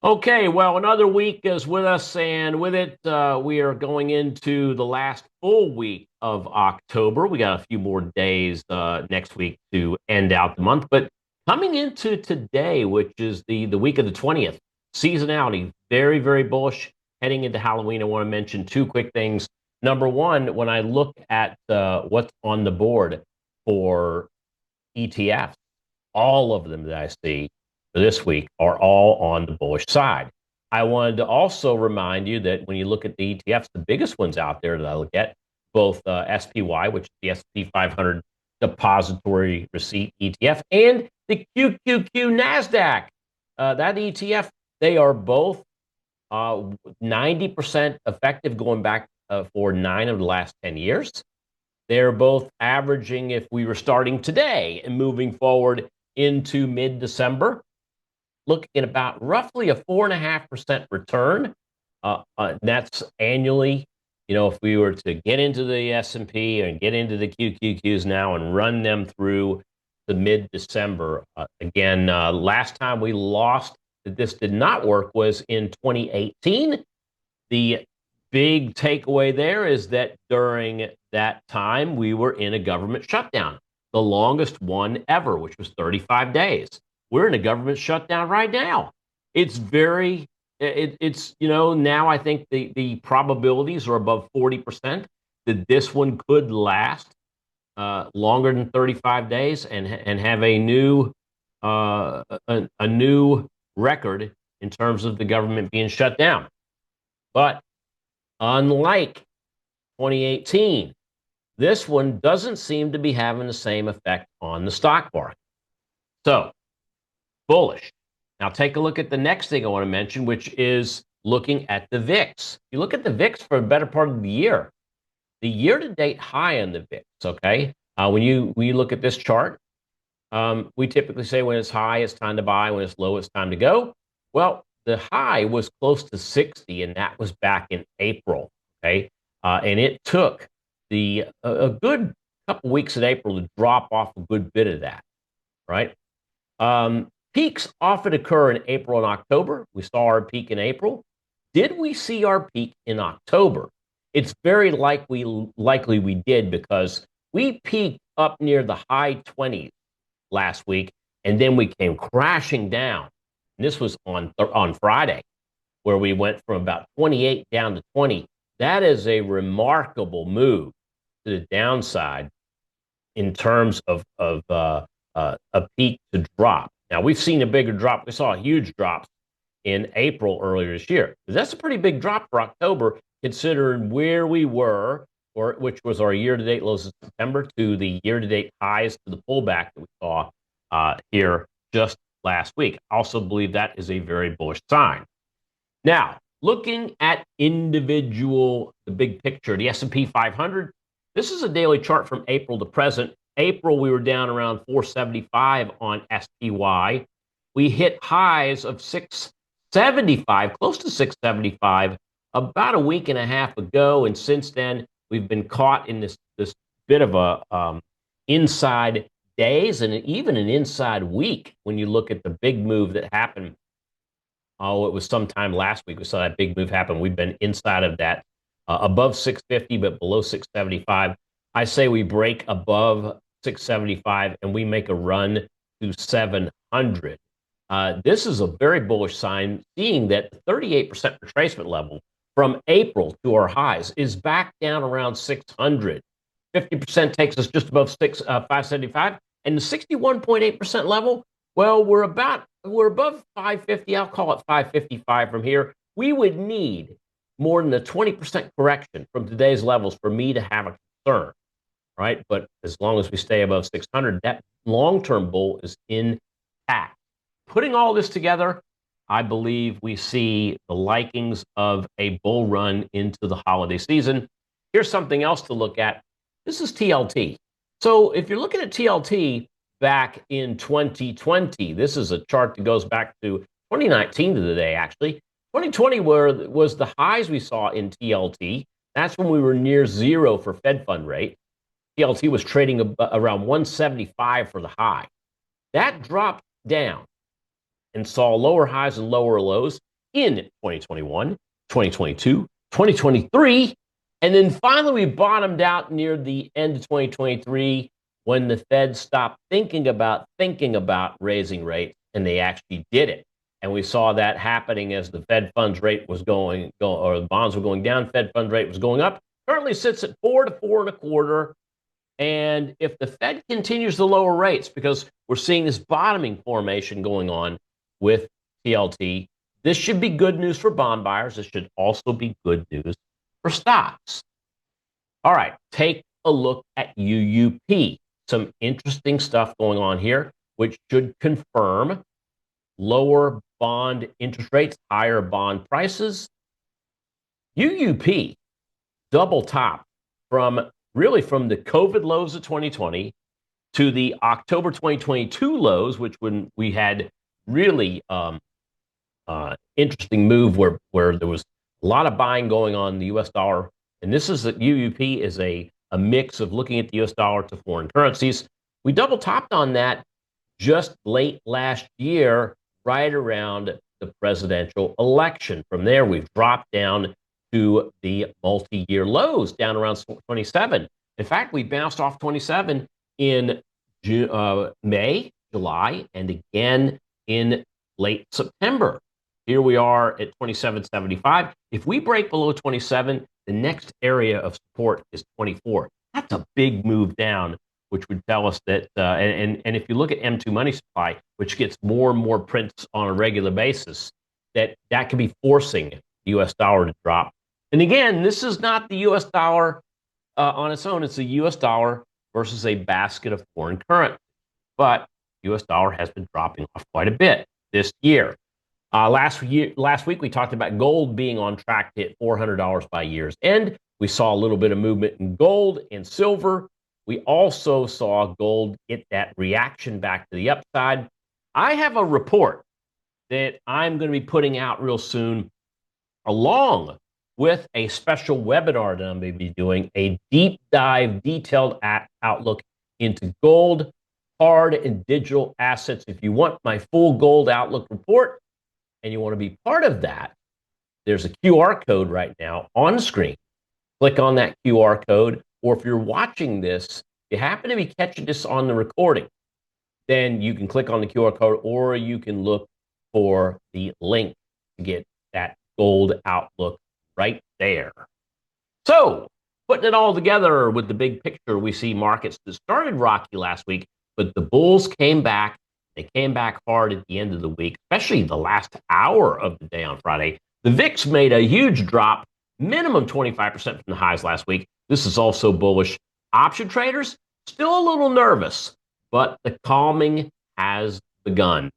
Okay, well, another week is with us, and with it, we are going into the last full week of October. We got a few more days next week to end out the month, but coming into today, which is the week of the 20th, seasonality, very, very bullish. Heading into Halloween, I want to mention two quick things. Number one, when I look at what's on the board for ETFs, all of them that I see for this week are all on the bullish side. I wanted to also remind you that when you look at the ETFs, the biggest ones out there that I look at, both SPY, which is the S&P 500 Depository Receipt ETF, and the QQQ NASDAQ, that ETF, they are both 90% effective going back for 9 of the last 10 years. They're both averaging, if we were starting today and moving forward into mid-December, looking at about roughly a 4.5% return. That's annually. If we were to get into the S&P and get into the QQQs now and run them through the mid-December, again, last time we lost that this did not work was in 2018. The big takeaway there is that during that time, we were in a government shutdown, the longest one ever, which was 35 days. We're in a government shutdown right now. It's now I think the probabilities are above 40% that this one could last longer than 35 days and have a new record in terms of the government being shut down. But unlike 2018, this one doesn't seem to be having the same effect on the stock market. So, bullish. Now, take a look at the next thing I want to mention, which is looking at the VIX. You look at the VIX for a better part of the year-to-date high on the VIX, okay? When you look at this chart, we typically say when it's high, it's time to buy. When it's low, it's time to go. Well, the high was close to 60, and that was back in April, okay? And it took a good couple weeks in April to drop off a good bit of that, right? Peaks often occur in April and October. We saw our peak in April. Did we see our peak in October? It's very likely we did, because we peaked up near the high 20s last week, and then we came crashing down. And this was on Friday, where we went from about 28 down to 20. That is a remarkable move to the downside in terms of a peak to drop. Now, we've seen a bigger drop. We saw a huge drop in April earlier this year. That's a pretty big drop for October, considering where we were, which was our year-to-date lows in September, to the year-to-date highs, to the pullback that we saw here just last week. I also believe that is a very bullish sign. Now, looking at the big picture, the S&P 500, this is a daily chart from April to present. April, we were down around 475 on SPY. We hit highs of 675, close to 675, about a week and a half ago. And since then, we've been caught in this bit of a inside days and even an inside week when you look at the big move that happened. Oh, it was sometime last week we saw that big move happen. We've been inside of that, above 650, but below 675. I say we break above 675 and we make a run to 700. This is a very bullish sign, seeing that the 38% retracement level from April to our highs is back down around 600. 50% takes us just above 575, and the 61.8% level, well, we're above 550. I'll call it 555 from here. We would need more than a 20% correction from today's levels for me to have a concern, right? But as long as we stay above 600, that long-term bull is intact. Putting all this together, I believe we see the likings of a bull run into the holiday season. Here's something else to look at. This is TLT. So if you're looking at TLT back in 2020, this is a chart that goes back to 2019 to the day, actually. 2020 was the highs we saw in TLT. That's when we were near zero for Fed fund rate. TLT was trading around 175 for the high. That dropped down and saw lower highs and lower lows. in 2021, 2022, 2023, and then finally we bottomed out near the end of 2023 when the Fed stopped thinking about raising rates, and they actually did it. And we saw that happening as the Fed funds rate was or the bonds were going down, Fed funds rate was going up. Currently sits at 4 to 4.25. And if the Fed continues to lower rates, because we're seeing this bottoming formation going on with TLT, this should be good news for bond buyers. This should also be good news for stocks. All right, take a look at UUP. Some interesting stuff going on here, which should confirm lower bond interest rates, higher bond prices. UUP double top from the COVID lows of 2020 to the October 2022 lows, which when we had really interesting move where there was a lot of buying going on in the U.S. dollar. And this is that UUP is a mix of looking at the U.S. dollar to foreign currencies. We double topped on that just late last year, right around the presidential election. From there, we've dropped down to the multi-year lows, down around 27. In fact, we bounced off 27 in May, July, and again in late September. Here we are at 27.75. If we break below 27, the next area of support is 24. That's a big move down, which would tell us that, and if you look at M2 money supply, which gets more and more prints on a regular basis, that could be forcing the U.S. dollar to drop. And again, this is not the U.S. dollar on its own. It's the U.S. dollar versus a basket of foreign currency. But U.S. dollar has been dropping off quite a bit this year. Last week, we talked about gold being on track to hit $400 by year's end. We saw a little bit of movement in gold and silver. We also saw gold get that reaction back to the upside. I have a report that I'm going to be putting out real soon, along with a special webinar that I'm going to be doing, a deep dive, detailed outlook into gold, hard and digital assets. If you want my full gold outlook report and you want to be part of that, there's a QR code right now on the screen. Click on that QR code, or if you're watching this, you happen to be catching this on the recording, then you can click on the QR code, or you can look for the link to get that gold outlook right there. So, putting it all together with the big picture, we see markets that started rocky last week, but the bulls came back. They came back hard at the end of the week, especially the last hour of the day on Friday. The VIX made a huge drop, minimum 25% from the highs last week. This is also bullish. Option traders, still a little nervous, but the calming has begun.